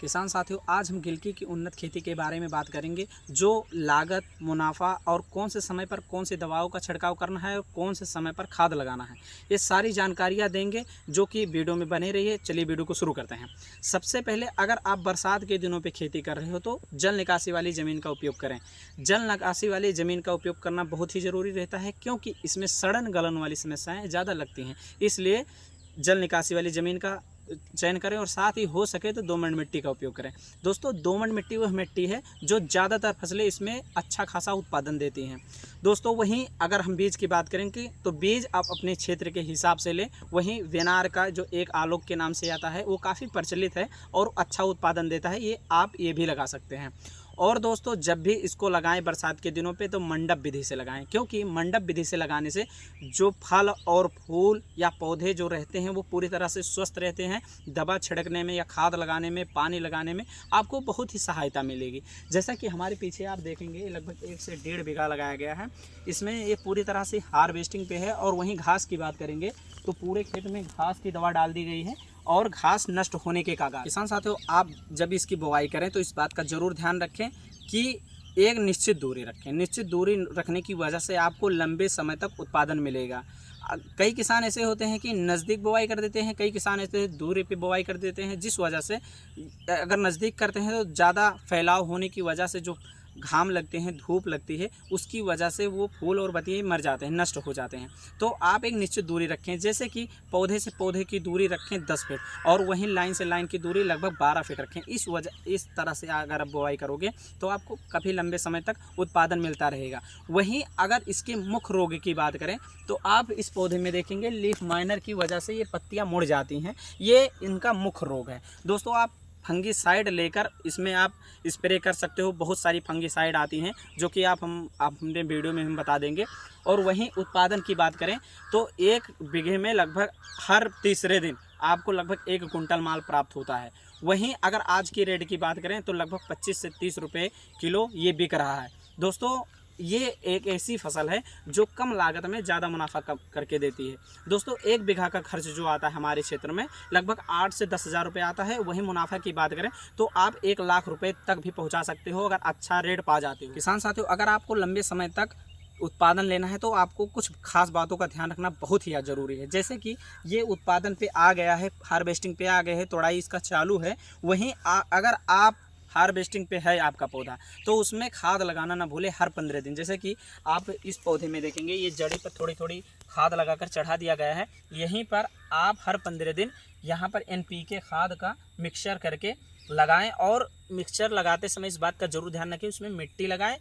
किसान साथियों, आज हम गिलकी की उन्नत खेती के बारे में बात करेंगे। जो लागत, मुनाफा और कौन से समय पर कौन सी दवाओं का छिड़काव करना है और कौन से समय पर खाद लगाना है, ये सारी जानकारियाँ देंगे, जो कि वीडियो में बने रही है। चलिए वीडियो को शुरू करते हैं। सबसे पहले, अगर आप बरसात के दिनों पे खेती कर रहे हो तो जल निकासी वाली ज़मीन का उपयोग करें। जल निकासी वाली ज़मीन का उपयोग करना बहुत ही ज़रूरी रहता है, क्योंकि इसमें सड़न गलन वाली समस्याएँ ज़्यादा लगती हैं। इसलिए जल निकासी वाली ज़मीन का चयन करें और साथ ही हो सके तो दोमट मिट्टी का उपयोग करें। दोस्तों, दोमट मिट्टी वह मिट्टी है जो ज़्यादातर फसलें इसमें अच्छा खासा उत्पादन देती हैं। दोस्तों, वहीं अगर हम बीज की बात करें कि तो बीज आप अपने क्षेत्र के हिसाब से लें। वहीं वेनार का जो एक आलोक के नाम से आता है, वो काफ़ी प्रचलित है और अच्छा उत्पादन देता है। ये आप ये भी लगा सकते हैं। और दोस्तों, जब भी इसको लगाएं बरसात के दिनों पे, तो मंडप विधि से लगाएं, क्योंकि मंडप विधि से लगाने से जो फल और फूल या पौधे जो रहते हैं वो पूरी तरह से स्वस्थ रहते हैं। दवा छिड़कने में या खाद लगाने में, पानी लगाने में आपको बहुत ही सहायता मिलेगी। जैसा कि हमारे पीछे आप देखेंगे, लगभग 1 से 1.5 बीघा लगाया गया है। इसमें ये पूरी तरह से हार्वेस्टिंग पे है। और वहीं घास की बात करेंगे तो पूरे खेत में घास की दवा डाल दी गई है और घास नष्ट होने के कागार। किसान साथियों, आप जब इसकी बुवाई करें तो इस बात का ज़रूर ध्यान रखें कि एक निश्चित दूरी रखें। निश्चित दूरी रखने की वजह से आपको लंबे समय तक उत्पादन मिलेगा। कई किसान ऐसे होते हैं कि नज़दीक बुवाई कर देते हैं, कई किसान ऐसे दूरी पे बुवाई कर देते हैं, जिस वजह से अगर नज़दीक करते हैं तो ज़्यादा फैलाव होने की वजह से जो घाम लगते हैं, धूप लगती है, उसकी वजह से वो फूल और पत्ती मर जाते हैं, नष्ट हो जाते हैं। तो आप एक निश्चित दूरी रखें, जैसे कि पौधे से पौधे की दूरी रखें 10 फीट और वहीं लाइन से लाइन की दूरी लगभग 12 फीट रखें। इस तरह से अगर आप बुआई करोगे तो आपको काफ़ी लंबे समय तक उत्पादन मिलता रहेगा। वहीं अगर इसके मुख्य रोग की बात करें तो आप इस पौधे में देखेंगे लीफ माइनर की वजह से ये पत्तियाँ मुड़ जाती हैं। ये इनका मुख्य रोग है। दोस्तों, आप फंगीसाइड लेकर इसमें आप स्प्रे कर सकते हो। बहुत सारी फंगीसाइड आती हैं जो कि आप अपने वीडियो में हम बता देंगे। और वहीं उत्पादन की बात करें तो 1 बीघे में लगभग हर तीसरे दिन आपको लगभग 1 कुंटल माल प्राप्त होता है। वहीं अगर आज की रेट की बात करें तो लगभग 25 से 30 रुपये किलो ये बिक रहा है। दोस्तों, ये एक ऐसी फसल है जो कम लागत में ज़्यादा मुनाफा करके देती है। दोस्तों, 1 बीघा का खर्च जो आता है हमारे क्षेत्र में लगभग 8 से 10 हज़ार रुपये आता है। वहीं मुनाफा की बात करें तो आप 1 लाख रुपये तक भी पहुंचा सकते हो, अगर अच्छा रेट पा जाते हो। किसान साथियों, अगर आपको लंबे समय तक उत्पादन लेना है तो आपको कुछ खास बातों का ध्यान रखना बहुत ही ज़रूरी है। जैसे कि ये उत्पादन पे आ गया है, हार्वेस्टिंग पे आ गए है, तोड़ाई इसका चालू है। वहीं अगर आप हार्वेस्टिंग पे है आपका पौधा तो उसमें खाद लगाना ना भूले हर 15 दिन। जैसे कि आप इस पौधे में देखेंगे, ये जड़ी पर थोड़ी थोड़ी खाद लगाकर चढ़ा दिया गया है। यहीं पर आप हर 15 दिन यहाँ पर NPK खाद का मिक्सचर करके लगाएं। और मिक्सचर लगाते समय इस बात का जरूर ध्यान रखें उसमें मिट्टी लगाएं,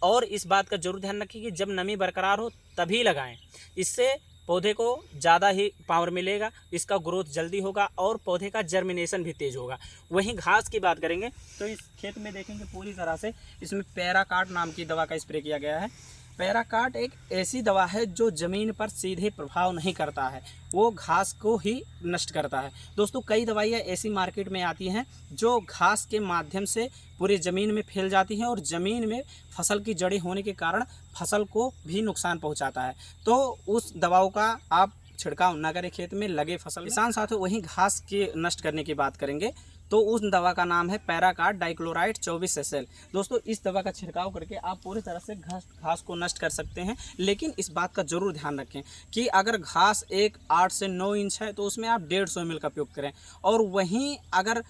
और इस बात का जरूर ध्यान रखें कि जब नमी बरकरार हो तभी लगाएं। इससे पौधे को ज़्यादा ही पावर मिलेगा, इसका ग्रोथ जल्दी होगा और पौधे का जर्मिनेशन भी तेज़ होगा। वहीं घास की बात करेंगे तो इस खेत में देखेंगे पूरी तरह से इसमें पैराकाट नाम की दवा का स्प्रे किया गया है। पैराकाट एक ऐसी दवा है जो ज़मीन पर सीधे प्रभाव नहीं करता है, वो घास को ही नष्ट करता है। दोस्तों, कई दवाइयाँ ऐसी मार्केट में आती हैं जो घास के माध्यम से पूरी ज़मीन में फैल जाती हैं और ज़मीन में फसल की जड़ें होने के कारण फसल को भी नुकसान पहुंचाता है। तो उस दवाओं का आप छिड़काव न करें खेत में लगे फसल। किसान साथियों, वहीं घास के नष्ट करने की बात करेंगे तो उस दवा का नाम है पैराकाट डाइक्लोराइड 24 SL। दोस्तों, इस दवा का छिड़काव करके आप पूरी तरह से घास को नष्ट कर सकते हैं। लेकिन इस बात का जरूर ध्यान रखें कि अगर घास 8 से 9 इंच है तो उसमें आप 150 ml का उपयोग करें। और वहीं अगर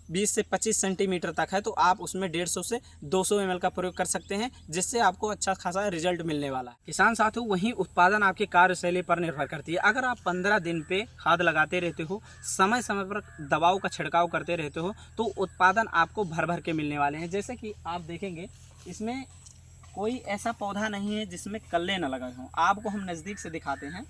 20 से 25 सेंटीमीटर तक है तो आप उसमें 150 से 200 ml का प्रयोग कर सकते हैं, जिससे आपको अच्छा खासा रिजल्ट मिलने वाला है। किसान साथियों, वहीं उत्पादन आपके कार्यशैली पर निर्भर करती है। अगर आप 15 दिन पे खाद लगाते रहते हो, समय समय पर दवाओं का छिड़काव करते रहते हो, तो उत्पादन आपको भर भर के मिलने वाले हैं। जैसे कि आप देखेंगे, इसमें कोई ऐसा पौधा नहीं है जिसमें कल्ले न लगे हों। आपको हम नज़दीक से दिखाते हैं।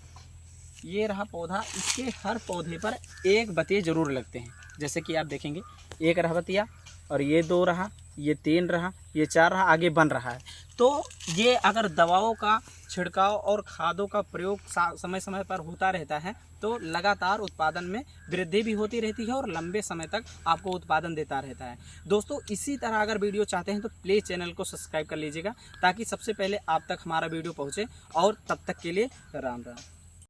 ये रहा पौधा, इसके हर पौधे पर 1 बतिये जरूर लगते हैं। जैसे कि आप देखेंगे, 1 रहा बतिया, और ये 2 रहा, ये 3 रहा, ये 4 रहा, आगे बन रहा है। तो ये अगर दवाओं का छिड़काव और खादों का प्रयोग समय समय पर होता रहता है तो लगातार उत्पादन में वृद्धि भी होती रहती है और लंबे समय तक आपको उत्पादन देता रहता है। दोस्तों, इसी तरह अगर वीडियो चाहते हैं तो प्लीज़ चैनल को सब्सक्राइब कर लीजिएगा, ताकि सबसे पहले आप तक हमारा वीडियो पहुँचे। और तब तक के लिए राम राम।